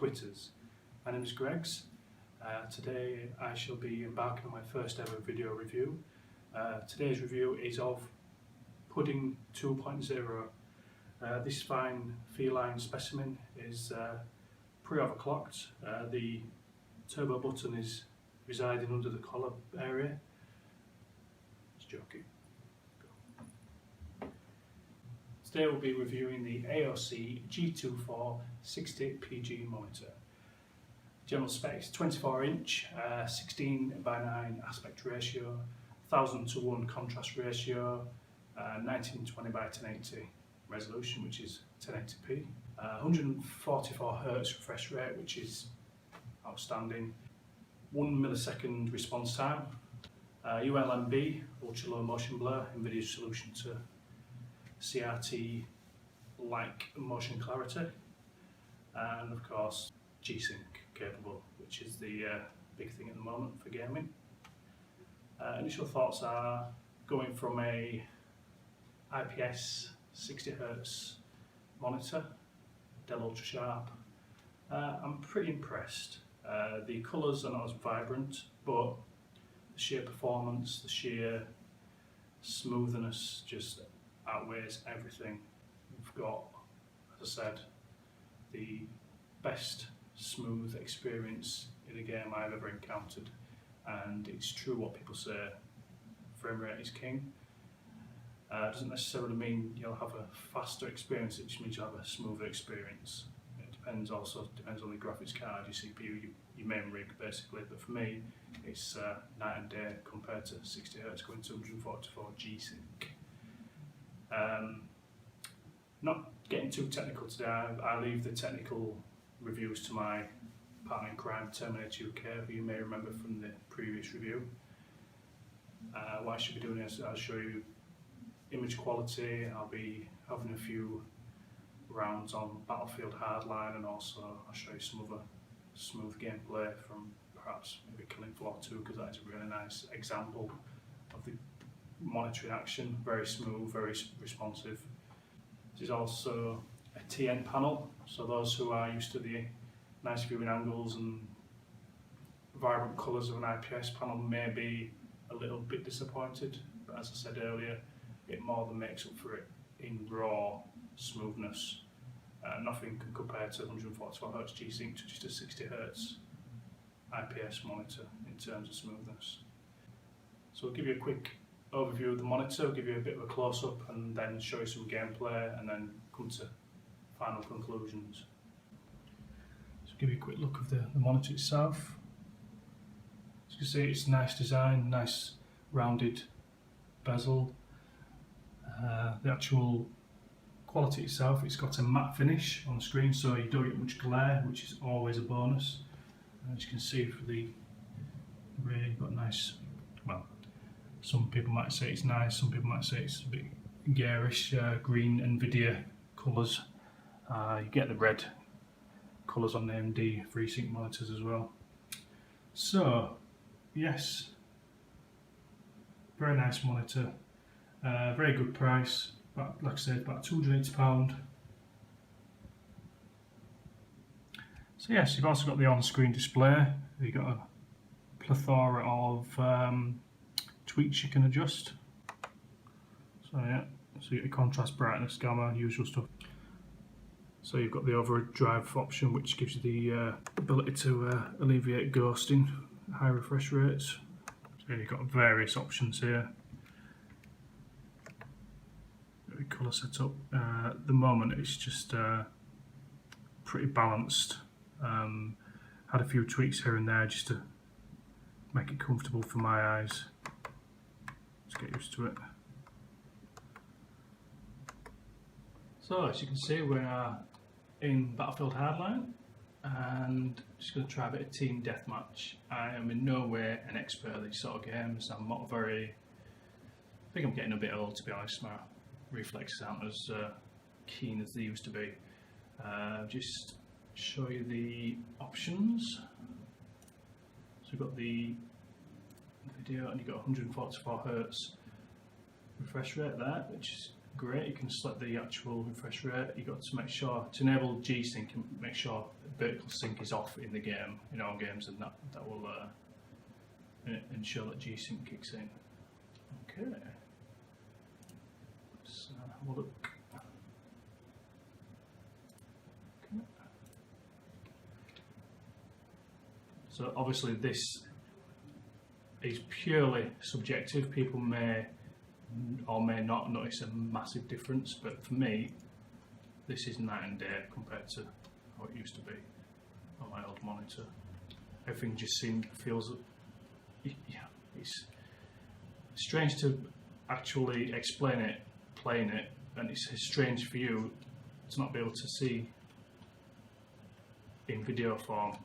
RageQuitters. My name is Gregs. Today I shall be embarking on my first ever video review. Today's review is of Pudding 2.0. This fine feline specimen is pre-overclocked. The turbo button is residing under the collar area. Just joking. Today we'll be reviewing the AOC G2460PG monitor. General specs: 24 inch, 16:9 aspect ratio, 1000:1 contrast ratio, 1920 by 1080 resolution, which is 1080p, 144 Hz refresh rate, which is outstanding, 1 millisecond response time, ULMB, ultra low motion blur, NVIDIA solution to CRT like motion clarity, and of course G-sync capable, which is the big thing at the moment for gaming. Initial thoughts are going from a IPS 60Hz monitor, Dell Ultra Sharp. I'm pretty impressed. The colours are not as vibrant, but the sheer performance, the sheer smoothness just outweighs everything. We've got, as I said, the best smooth experience in a game I've ever encountered, and it's true what people say, frame rate is king. Doesn't necessarily mean you'll have a faster experience, it just means you'll have a smoother experience. It depends on the graphics card, your CPU, your main rig basically, but for me it's night and day compared to 60Hz going to 144 G-sync. Not getting too technical today, I leave the technical reviews to my partner in crime, Terminator UK, who you may remember from the previous review. What I should be doing is I'll show you image quality, I'll be having a few rounds on Battlefield Hardline, and also I'll show you some other smooth gameplay from perhaps maybe Killing Floor 2, because that is a really nice example of the monitor in action, very smooth, very responsive. This is also a TN panel, so those who are used to the nice viewing angles and vibrant colours of an IPS panel may be a little bit disappointed, but as I said earlier, it more than makes up for it in raw smoothness. Nothing can compare to 144 Hz G-sync to just a 60Hz IPS monitor in terms of smoothness. So I'll give you a quick overview of the monitor, give you a bit of a close-up, and then show you some gameplay, and then come to final conclusions. So give you a quick look of the monitor itself. As you can see, it's nice design, nice rounded bezel. The actual quality itself, it's got a matte finish on the screen, so you don't get much glare, which is always a bonus. As you can see for the array, you've got nice, well, some people might say it's nice, some people might say it's a bit garish, green NVIDIA colours. You get the red colours on the AMD FreeSync monitors as well. So, yes, very nice monitor, very good price, but like I said, about £280. So yes, you've also got the on-screen display. You've got a plethora of tweaks you can adjust. So yeah, so you get the contrast, brightness, gamma, usual stuff. So you've got the overdrive option, which gives you the ability to alleviate ghosting at high refresh rates. So you've got various options here. The colour setup. At the moment it's just pretty balanced. Had a few tweaks here and there just to make it comfortable for my eyes. Let's get used to it. So as you can see, we are in Battlefield Hardline, and just going to try a bit of team deathmatch. I am in no way an expert at these sort of games. I'm not very, I think I'm getting a bit old, to be honest. My reflexes aren't as keen as they used to be. Just show you the options. So we've got the video, and you've got 144 Hz refresh rate there, which is great. You can select the actual refresh rate. You've got to make sure to enable G-sync and make sure vertical sync is off in the game, in all games, and that will ensure that G-sync kicks in. Okay, let's have a look. Okay. So obviously this is purely subjective. People may or may not notice a massive difference, but for me this is night and day compared to how it used to be on my old monitor. Everything just feels, yeah, it's strange to actually explain it, playing it, and it's strange for you to not be able to see in video form.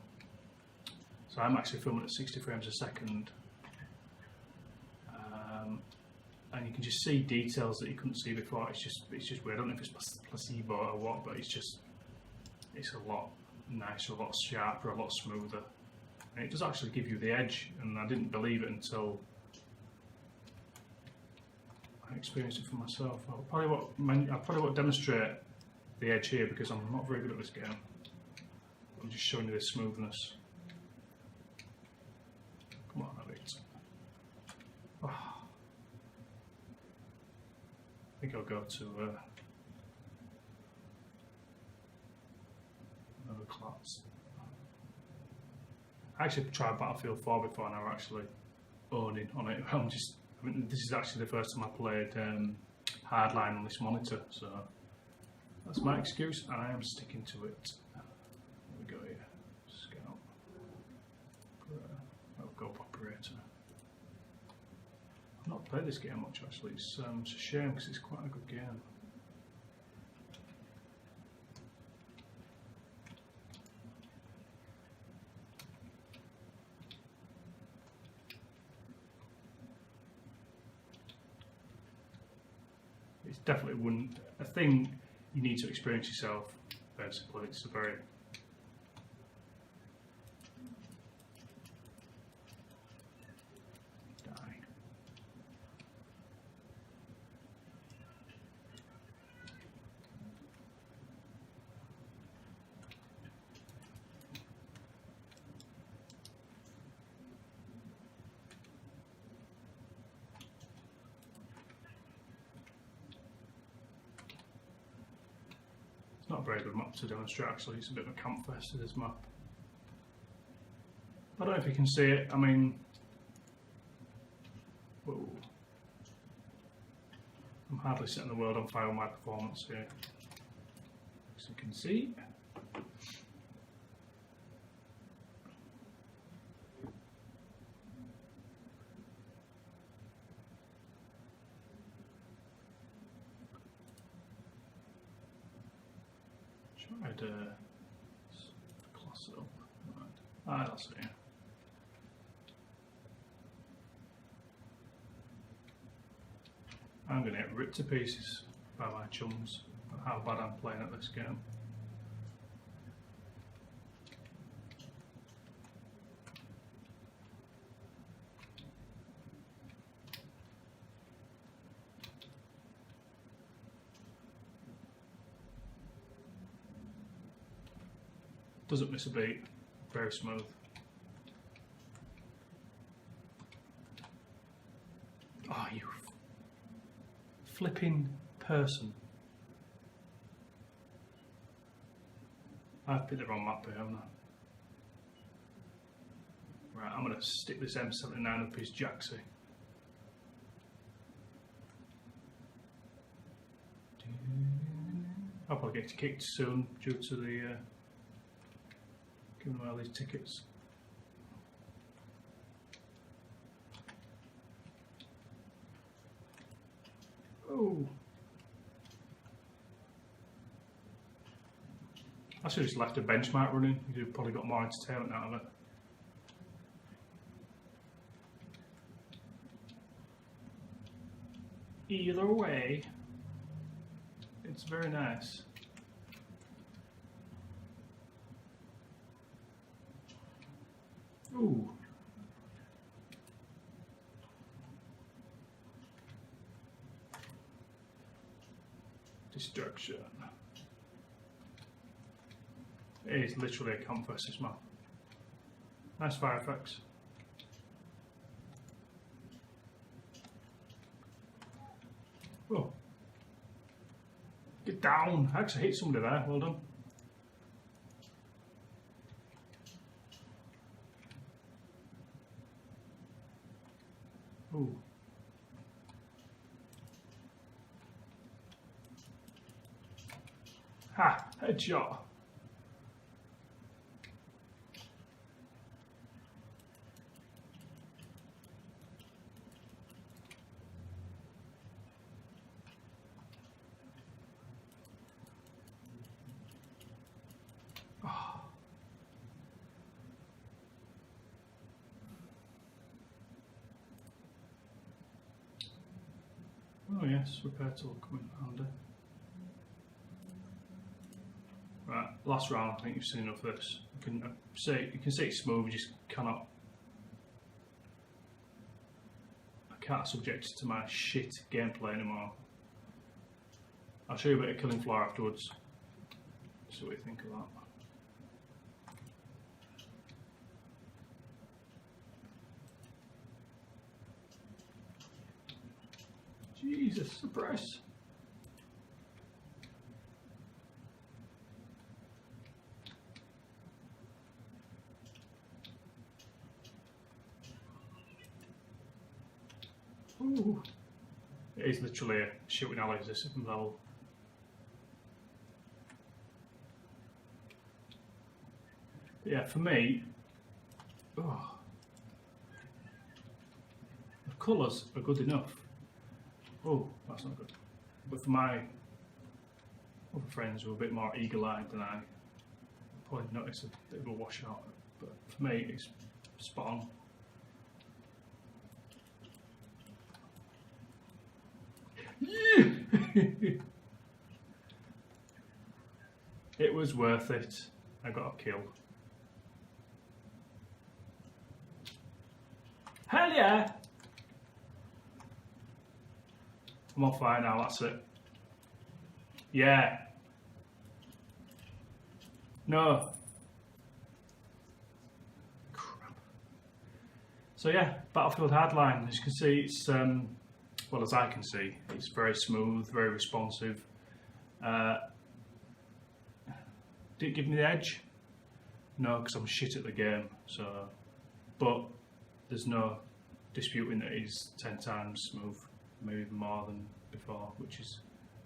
So I'm actually filming at 60 frames a second, and you can just see details that you couldn't see before. It's just weird. I don't know if it's placebo or what, but it's a lot nicer, a lot sharper, a lot smoother, and it does actually give you the edge. And I didn't believe it until I experienced it for myself. I probably won't demonstrate the edge here because I'm not very good at this game. I'm just showing you the smoothness. Come on, have it. Oh. I think I'll go to another class. I actually tried Battlefield 4 before and I was actually owning on it. I mean, this is actually the first time I played Hardline on this monitor, so that's my excuse and I am sticking to it. There we go here. Scout. Go operator. I've not played this game much actually. It's a shame because it's quite a good game. It's definitely a thing you need to experience yourself. Basically, it's a very not a very good map to demonstrate actually. It's a bit of a camp fest, this map. I don't know if you can see it. I mean, whoa. I'm hardly setting the world on fire with my performance here. As you can see. Tried class it up. Right. Ah, that's it. Yeah. I'm going to get ripped to pieces by my chums at how bad I'm playing at this game. Doesn't miss a beat, very smooth. Oh, you flipping person. I've picked the wrong map here, haven't I? Right, I'm going to stick this M79 up his jacksie. I'll probably get kicked soon due to the giving away all these tickets. Oh, I should have just left a benchmark running. You'd have probably got more entertainment out of it. Either way, it's very nice. Ooh. Destruction. It is literally a camp versus map. Nice fire effects. Oh. Get down! I actually hit somebody there, well done. Ooh. Ha! Headshot! Oh yes, repair tool coming handy. Right, last round. I think you've seen enough of this. You can see it's smooth. You just cannot. I can't subject it to my shit gameplay anymore. I'll show you a bit of killing floor afterwards. See what you think of that. Jesus, suppress. Ooh. It is literally a shooting alley, this level. But yeah, for me, oh, the colours are good enough. Oh, that's not good. But for my other friends who are a bit more eagle-eyed than I, probably notice a bit of a washout. But for me, it's spot on. It was worth it. I got a kill. Hell yeah! I'm on fire now, that's it. Yeah. No. Crap. So yeah, Battlefield Hardline, as you can see, it's, well, as I can see, it's very smooth, very responsive. Did it give me the edge? No, because I'm shit at the game, so, but there's no disputing that it's 10 times smooth. Maybe even more than before, which is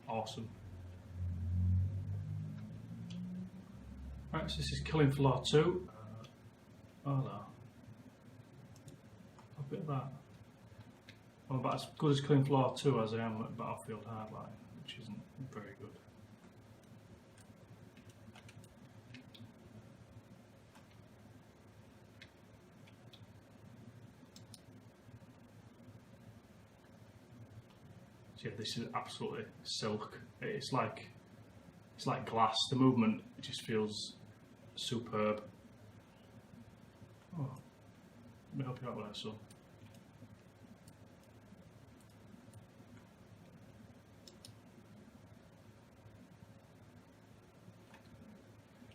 awesome. Right, so this is Killing Floor 2. Oh no. A bit of that. I'm about as good as Killing Floor 2 as I am at Battlefield Hardline, which isn't very good. Yeah, this is absolutely silk. It's like glass. The movement just feels superb. Oh, let me help you out with that, son.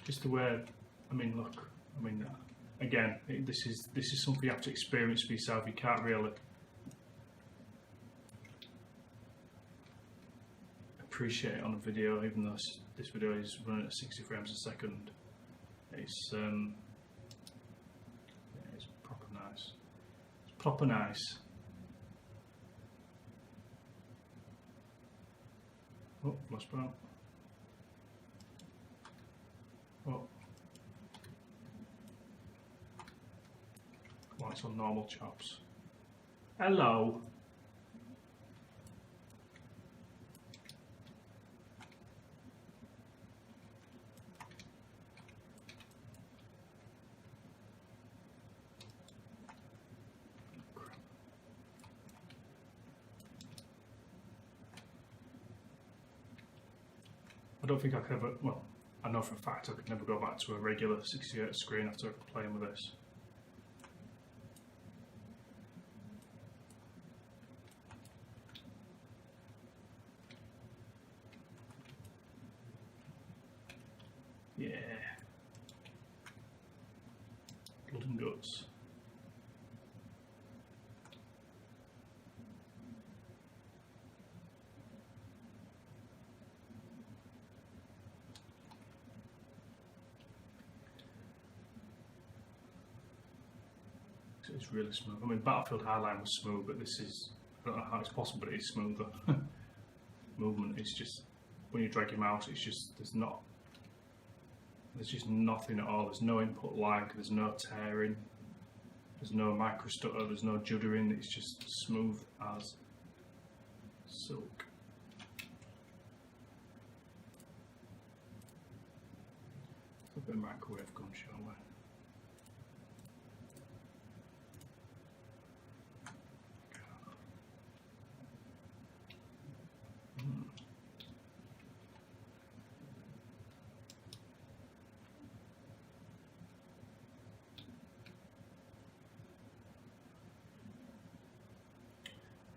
Just the way, I mean, look. I mean, again, this is something you have to experience for yourself. You can't really appreciate it on a video, even though this video is running at 60 frames a second. It's yeah, it's proper nice. It's proper nice. Oh, flash out. Oh, come on, it's on normal chops. Hello. I don't think I could ever, well, I know for a fact I could never go back to a regular 60Hz screen after playing with this. Yeah. and does. It's really smooth. I mean, Battlefield Hardline was smooth, but this is, I don't know how it's possible, but it's smoother. Movement is just, when you drag your mouse, it's just, there's just nothing at all. There's no input lag, there's no tearing, there's no micro stutter, there's no juddering. It's just smooth as silk. A bit of microwave gun, shall we?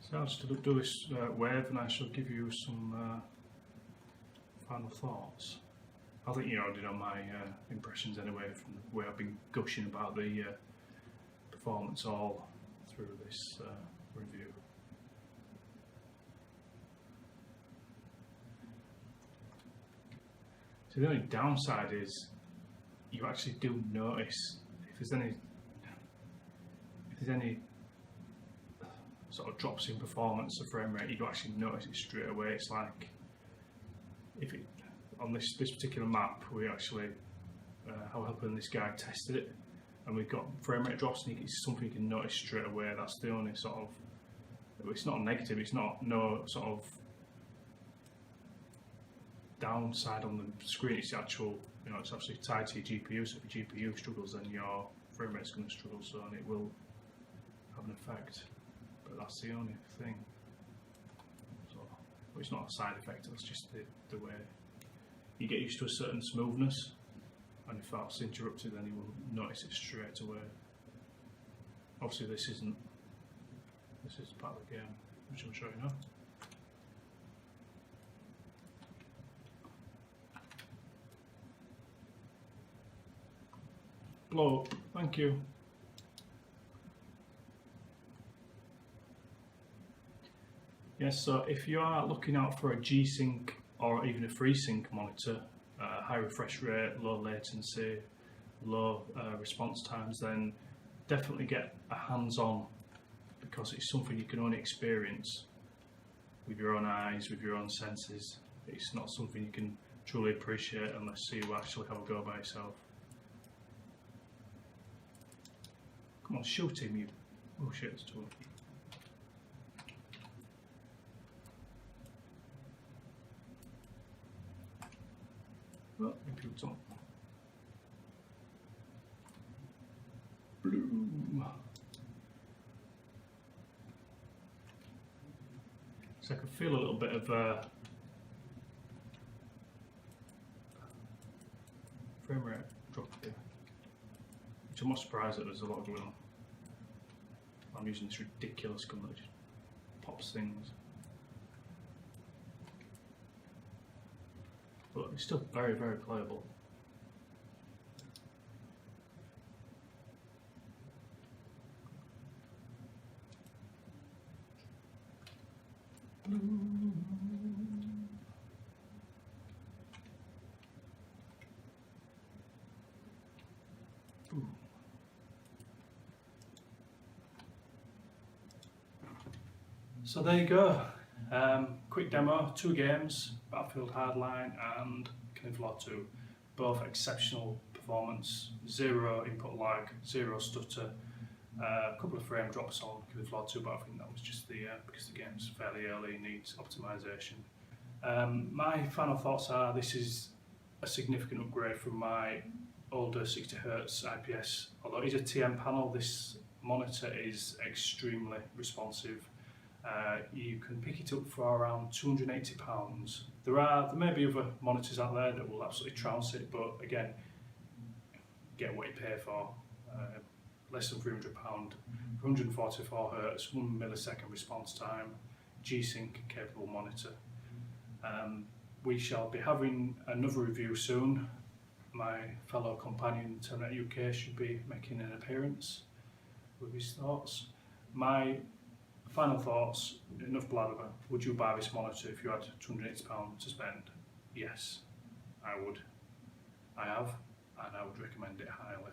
So I'll just do this wave, and I shall give you some final thoughts. I think you already know my impressions anyway, from the way I've been gushing about the performance all through this review. So the only downside is you actually do notice if there's any sort of drops in performance of frame rate, you do actually notice it straight away. It's like if it, on this particular map, we actually how helping this guy tested it, and we've got frame rate drops, and it's something you can notice straight away. That's the only sort of, it's not negative, it's not no sort of downside on the screen. It's the actual, you know, it's actually tied to your GPU. So if your GPU struggles, then your frame rate's going to struggle. So, and it will have an effect. But that's the only thing. So, well, it's not a side effect. It's just the way you get used to a certain smoothness, and if that's interrupted, then you will notice it straight away. Obviously, this is part of the game, which I'll show you now. Blow up. Thank you. Yes, so if you are looking out for a G-sync or even a FreeSync monitor, high refresh rate, low latency, low response times, then definitely get a hands-on, because it's something you can only experience with your own eyes, with your own senses. It's not something you can truly appreciate unless you actually have a go by yourself. Come on, shoot him, you. Oh shit, it's too. Oh, computer. Blue. So I can feel a little bit of frame rate drop here, which I'm not surprised that there's a lot going on. I'm using this ridiculous gun that just pops things. But it's still very, very playable. So there you go. Quick demo, 2 games, Battlefield Hardline and Killing Floor 2. Both exceptional performance, 0 input lag, 0 stutter, a couple of frame drops on Killing Floor 2, but I think that was just because the game's fairly early, needs optimisation. My final thoughts are this is a significant upgrade from my older 60Hz IPS. Although it is a TM panel, this monitor is extremely responsive. You can pick it up for around £280. There may be other monitors out there that will absolutely trounce it, but again, get what you pay for. Less than £300, 144Hz, 1 millisecond response time, G-sync capable monitor. We shall be having another review soon, my fellow companion Terminator UK should be making an appearance with his thoughts. My final thoughts, enough blather. Would you buy this monitor if you had £280 to spend? Yes, I would. I have, and I would recommend it highly.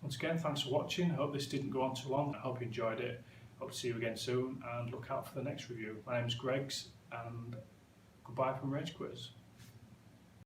Once again, thanks for watching. I hope this didn't go on too long. I hope you enjoyed it. Hope to see you again soon, and look out for the next review. My name's Greggs, and goodbye from RageQuitters.